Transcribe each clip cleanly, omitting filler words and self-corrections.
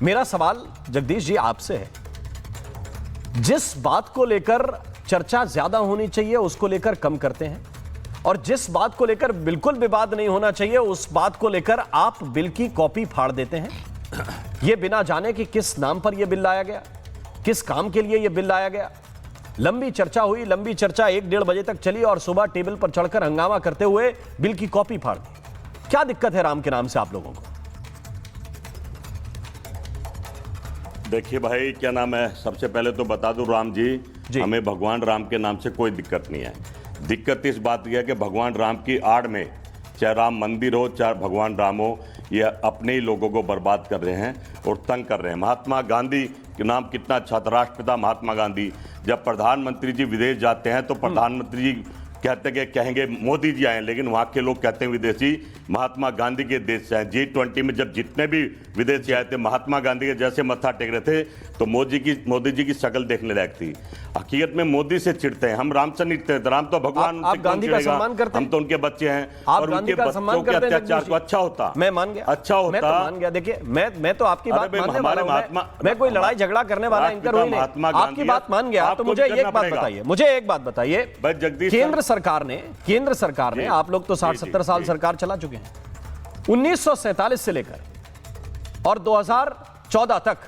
मेरा सवाल जगदीश जी आपसे है, जिस बात को लेकर चर्चा ज्यादा होनी चाहिए उसको लेकर कम करते हैं, और जिस बात को लेकर बिल्कुल विवाद नहीं होना चाहिए उस बात को लेकर आप बिल की कॉपी फाड़ देते हैं। यह बिना जाने कि किस नाम पर यह बिल लाया गया, किस काम के लिए यह बिल लाया गया। लंबी चर्चा हुई, लंबी चर्चा 1-1.5 बजे तक चली और सुबह टेबल पर चढ़कर हंगामा करते हुए बिल की कॉपी फाड़ दी। क्या दिक्कत है राम के नाम से आप लोगों को? देखिए भाई, क्या नाम है, सबसे पहले तो बता दूं राम जी, हमें भगवान राम के नाम से कोई दिक्कत नहीं है। दिक्कत इस बात की है कि भगवान राम की आड़ में चाहे राम मंदिर हो चाहे भगवान राम हो, ये अपने ही लोगों को बर्बाद कर रहे हैं और तंग कर रहे हैं। महात्मा गांधी के नाम कितना अच्छा था, राष्ट्रपिता महात्मा गांधी। जब प्रधानमंत्री जी विदेश जाते हैं तो प्रधानमंत्री जी कहते हैं कि कहेंगे मोदी जी आए, लेकिन वहाँ के लोग कहते हैं विदेशी महात्मा गांधी के देश से आए। G20 में जब जितने भी विदेशी आए थे महात्मा गांधी के जैसे मत्था टेक रहे थे तो मोदी जी की शक्ल देखने लायक थी। हकीकत में मोदी से चिढ़ते हैं हम, राम से नहीं चिढ़ते। राम तो भगवान, आप गांधी का सम्मान करते हैं, हम तो उनके बच्चे हैं आप और गांधी उनके का सम्मान बच्चों के करते हैं। अत्याचार को अच्छा होता, मैं मान गया, अच्छा होता, मैं तो मान गया। देखिए मैं तो आपकी बात मानने वाला हूं, मैं कोई लड़ाई झगड़ा करने वाला एंकर हुई नहीं, आपकी बात मान गया। तो मुझे एक बात बताइए, केंद्र सरकार ने आप लोग तो 60-70 साल सरकार चला चुके हैं, 1947 से लेकर और 2014 तक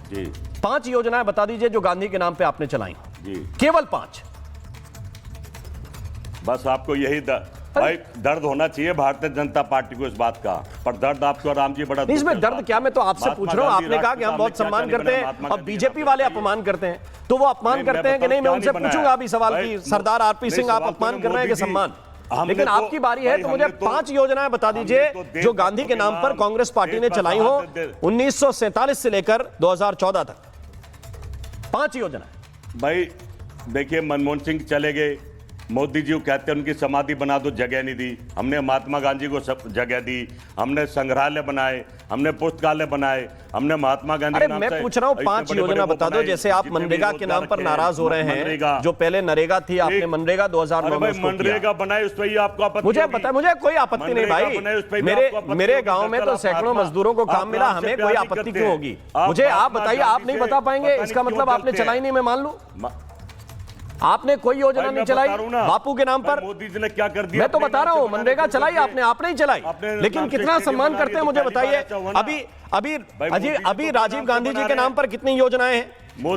जी 5 योजनाएं बता दीजिए जो गांधी के नाम पे आपने चलाई जी, केवल 5। बस आपको यही भाई दर्द होना चाहिए भारतीय जनता पार्टी को इस बात का, पर दर्द आपको राम जी बड़ा इसमें दर्द क्या, मैं तो आपसे पूछ रहा हूं। आपने कहा कि हम बहुत सम्मान करते हैं और बीजेपी वाले अपमान करते हैं, तो वो अपमान करते हैं कि नहीं? मैं उनसे पूछूंगा अभी सवाल की, सरदार आरपी सिंह आप अपमान कर रहे हैं कि सम्मान? लेकिन आपकी बारी है तो मुझे 5 योजनाएं बता दीजिए जो गांधी के नाम पर कांग्रेस पार्टी ने चलाई हो 1947 से लेकर 2014 तक। 5 योजनाएं। भाई देखिए, मनमोहन सिंह चले गए, मोदी जी को कहते हैं उनकी समाधि बना दो, जगह नहीं दी। हमने महात्मा गांधी को जगह दी, हमने संग्रहालय बनाए, हमने पुस्तकालय बनाए, हमने महात्मा गांधी अरे मैं पूछ रहा हूं 5 योजना बता दो। जैसे आप मनरेगा के नाम पर नाराज हो रहे हैं, जो पहले नरेगा थी, आपने मनरेगा 2009 में मनरेगा बनाई, उस पर ही आपको आपत्ति? मुझे पता है, मुझे कोई आपत्ति नहीं भाई। मेरे गांव में तो सैकड़ों मजदूरों को काम मिला, हमें कोई आपत्ति क्यों होगी? मुझे आप बताइए, आप नहीं बता पाएंगे इसका मतलब आपने चलाई नहीं, मैं मान लूं? आपने कोई योजना नहीं चलाई बापू के नाम पर? मोदी जी ने क्या कर दिया? मैं तो बता रहा हूं, मनरेगा चलाई आपने ही चलाई, लेकिन कितना सम्मान करते हैं मुझे बताइए। अभी राजीव गांधी जी के नाम पर कितनी योजनाएं हैं?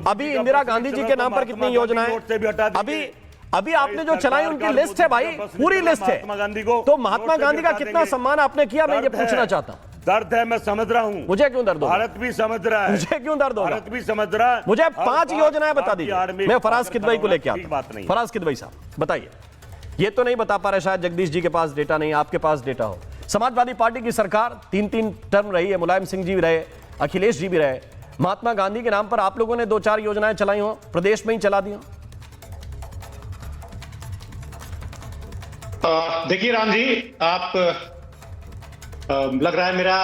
अभी इंदिरा गांधी जी के नाम पर कितनी योजनाएं? अभी आपने जो चलाई उनकी लिस्ट है भाई, पूरी लिस्ट है। तो महात्मा गांधी का कितना सम्मान आपने किया, मैं ये पूछना चाहता हूं। दर्द है, मैं समझ रहा हूं। मुझे क्यों दर्द होगा? भारत भी समझ रहा है। मुझे क्यों दर्द होगा? भारत भी समझ रहा है। मुझे 5 योजनाएं बता दीजिए। मैं फराज किदवई को लेके आता हूं। फराज किदवई साहब बताइए। ये तो नहीं बता पा रहे, शायद जगदीश जी के पास डेटा नहीं, आपके पास डेटा हो। समाजवादी पार्टी की सरकार 3-3 टर्म रही है, मुलायम सिंह जी भी रहे, अखिलेश जी भी रहे। महात्मा गांधी के नाम पर आप लोगों ने 2-4 योजनाएं चलाई हो, प्रदेश में ही चला दी हो। देखिए राम जी, आप लग रहा है मेरा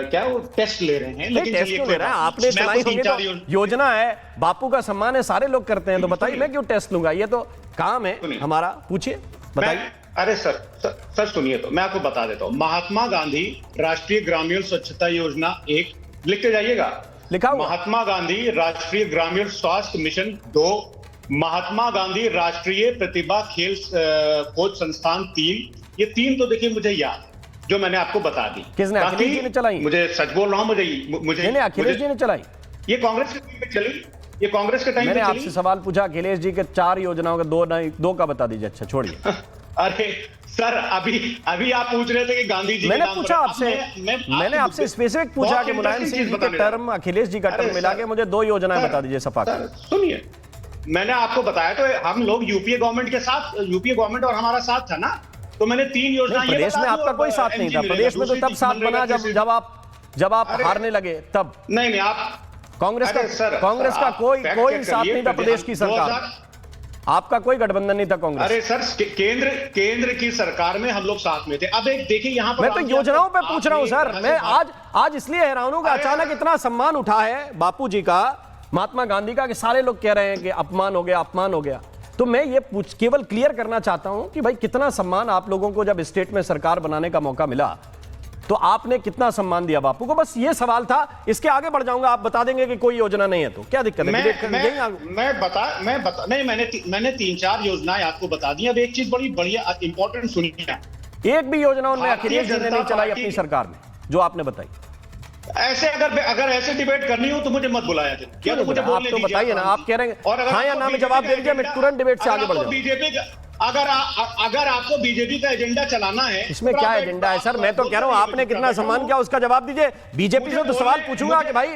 क्या वो टेस्ट ले रहे हैं, लेकिन टेस्ट क्यों ले रहे हैं? आपने चलाई होगी तो योजना है, बापू का सम्मान है, सारे लोग करते हैं, तो बताइए मैं क्यों टेस्ट लूंगा? ये तो काम है हमारा, पूछिए बताइए। अरे सर सुनिए, तो मैं आपको बता देता हूं। महात्मा गांधी राष्ट्रीय ग्रामीण स्वच्छता योजना 1 लिखते जाइएगा, लिखा हुआ। महात्मा गांधी राष्ट्रीय ग्रामीण स्वास्थ्य मिशन 2, महात्मा गांधी राष्ट्रीय प्रतिभा खेल खोज संस्थान 3। ये 3 तो देखिए मुझे याद, जो मैंने आपको बता दी। किसने? अखिलेश जी ने चलाई? मुझे सच बोल रहा हूं, मुझे नहीं, अखिलेश जी ने चलाई। ये कांग्रेस के टाइम पे चली, ये कांग्रेस के टाइम पे चली। मैंने आपसे सवाल पूछा अखिलेश जी के 4 योजनाओं का 2 का बता दीजिए। अच्छा छोड़िए। अरे सर, अभी आप पूछ रहे थे कि गांधी जी मैंने पूछा आपसे, मैंने आपसे स्पेसिफिक पूछा कि मुलायम सिंह जी का टर्म, अखिलेश जी का टर्म मिला के मुझे 2 योजनाएं बता दीजिए सपा की। सुनिए, मैंने आपको बताया तो हम लोग यूपीए गवर्नमेंट के साथ, यूपीए गवर्नमेंट और हमारा साथ था ना, तो मैंने 3 योजना। प्रदेश में आपका कोई साथ नहीं था। प्रदेश में तो तब साथ बना जब आप हारने लगे तब। नहीं, आप कांग्रेस का कोई साथ नहीं था प्रदेश की सरकार, आपका कोई गठबंधन नहीं था कांग्रेस। अरे सर, केंद्र की सरकार में हम लोग साथ में थे। अब एक देखिए यहाँ पर, मैं तो योजनाओं पे पूछ रहा हूं सर। मैं आज इसलिए हैरान हूं कि अचानक इतना सम्मान उठा है बापू जी का, महात्मा गांधी का, कि सारे लोग कह रहे हैं कि अपमान हो गया। तो मैं ये केवल क्लियर करना चाहता हूं कि भाई कितना सम्मान आप लोगों को जब स्टेट में सरकार बनाने का मौका मिला तो आपने कितना सम्मान दिया बापू को? बस ये सवाल था, इसके आगे बढ़ जाऊंगा, आप बता देंगे कि कोई योजना नहीं है तो क्या दिक्कत है? मैंने 3-4 योजनाएं आपको बता दी। अब एक चीज बड़ी बढ़िया इंपॉर्टेंट सुनिए, एक भी योजना उनमें अखिलेश जी ने नहीं चलाई अपनी सरकार में जो आपने बताई। ऐसे अगर ऐसे डिबेट करनी हो तो मुझे मत बुलाया जाए, क्या तो मुझे बोलने दीजिए। बताइए ना, आप कह रहे हैं हाँ या ना में जवाब दे दीजिए, मैं तुरंत डिबेट से आगे बढ़ जाऊं। बीजेपी का अगर आपको बीजेपी का एजेंडा चलाना है, इसमें क्या एजेंडा है सर? मैं तो कह रहा हूं आपने कितना सम्मान किया उसका जवाब दीजिए। बीजेपी से तो सवाल पूछूंगा कि भाई,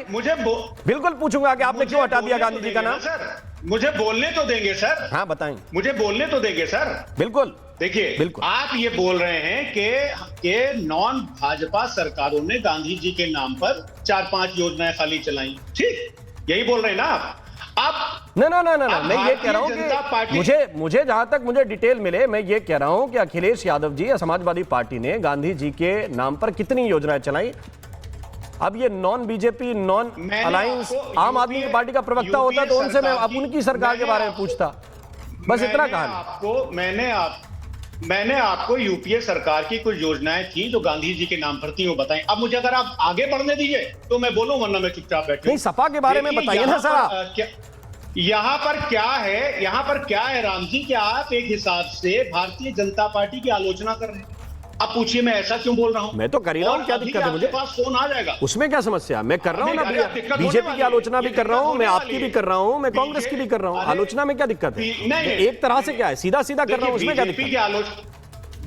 बिल्कुल पूछूंगा कि आपने क्यों हटा दिया गांधी जी का नाम। मुझे बोलने तो देंगे सर। हाँ बताएं। मुझे बोलने तो देंगे सर। बिल्कुल देखिए, बिल्कुल आप ये बोल रहे हैं कि नॉन भाजपा सरकारों ने गांधी जी के नाम पर 4-5 योजनाएं खाली चलाई, ठीक? यही बोल रहे हैं ना आप? ना मैं ये कह रहा हूं कि मुझे जहां तक मुझे डिटेल मिले, मैं ये कह रहा हूं कि अखिलेश यादव जी या समाजवादी पार्टी ने गांधी जी के नाम पर कितनी योजनाएं चलाई। अब ये नॉन बीजेपी, नॉन अलायंस, आम आदमी पार्टी का प्रवक्ता होता तो उनसे मैं अब उनकी सरकार के बारे में पूछता। बस इतना कहा। मैंने आपको यूपीए सरकार की कुछ योजनाएं थी जो गांधी जी के नाम पर थी वो बताएं। अब मुझे अगर आप आगे बढ़ने दीजिए तो मैं बोलूं, वरना मैं चुपचाप बैठूं। नहीं, सपा के बारे में बताइए ना सर। यहाँ पर क्या है राम जी, कि आप एक हिसाब से भारतीय जनता पार्टी की आलोचना कर रहे हैं। अब पूछिए मैं ऐसा क्यों बोल रहा हूं? मैं तो कर ही रहा हूं, क्या दिक्कत है मुझे? पास फोन आ जाएगा, उसमें क्या समस्या? मैं कर रहा हूं ना, बीजेपी की आलोचना भी कर रहा हूं, मैं आपकी भी कर रहा हूं, मैं कांग्रेस की भी कर रहा हूं। आलोचना में क्या दिक्कत है? एक तरह से क्या है, सीधा सीधा कर रहा हूं, उसमें क्या दिक्कत है?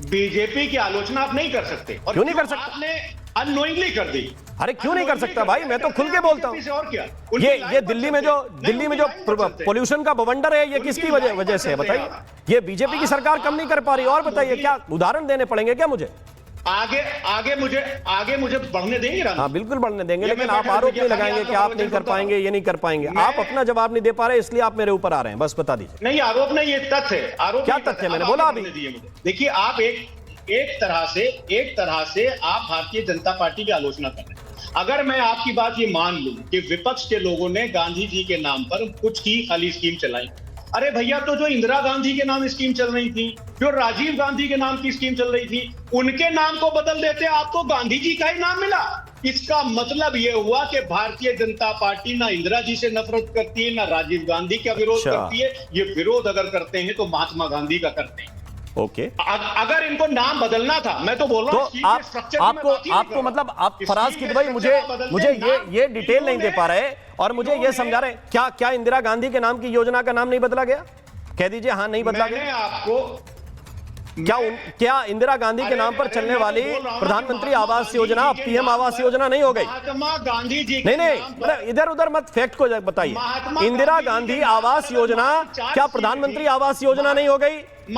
बीजेपी की आलोचना आप नहीं कर सकते। और क्यों नहीं कर सकते? आपने अननोइंगली कर दी। अरे क्यों नहीं कर सकता भाई? मैं तो खुल के बोलता हूं। और क्या? ये दिल्ली में जो पोल्यूशन का बवंडर है, ये किसकी वजह से है बताइए? ये बीजेपी की सरकार कम नहीं कर पा रही। और बताइए, क्या उदाहरण देने पड़ेंगे क्या मुझे? आगे मुझे बढ़ने देंगे? हाँ बिल्कुल बढ़ने देंगे, लेकिन आप आरोप नहीं लगाएंगे कि आप नहीं कर पाएंगे, ये नहीं कर पाएंगे। आप अपना जवाब नहीं दे पा रहे, इसलिए आप मेरे ऊपर आ रहे हैं। बस बता दीजिए। नहीं, आरोप नहीं, ये तथ्य है। आरोप क्या तथ्य है? मैंने बोला अभी। देखिए, आप एक तरह से आप भारतीय जनता पार्टी की आलोचना कर रहे हैं। अगर मैं आपकी बात ये मान लूं कि विपक्ष के लोगों ने गांधी जी के नाम पर कुछ की खाली स्कीम चलाई, अरे भैया, तो जो इंदिरा गांधी के नाम स्कीम चल रही थी, जो राजीव गांधी के नाम की स्कीम चल रही थी, उनके नाम को बदल देते, आपको गांधी जी का ही नाम मिला। इसका मतलब यह हुआ कि भारतीय जनता पार्टी ना इंदिरा जी से नफरत करती है, ना राजीव गांधी का विरोध करती है। ये विरोध अगर करते हैं तो महात्मा गांधी का करते हैं। ओके, अगर इनको नाम बदलना था, मैं तो बोल रहा हूं, तो आपको मतलब आप फराज की भाई मुझे ये डिटेल नहीं दे पा रहे और मुझे ये समझा रहे क्या इंदिरा गांधी के नाम की योजना का नाम नहीं बदला गया? कह दीजिए हाँ, नहीं बदला गया। आपको क्या इंदिरा गांधी के नाम पर चलने वाली प्रधानमंत्री आवास योजना पीएम आवास योजना नहीं हो गई? महात्मा गांधी जी नहीं, इधर उधर मत फैक्ट को बताइए। इंदिरा गांधी आवास योजना क्या प्रधानमंत्री आवास योजना नहीं हो गई?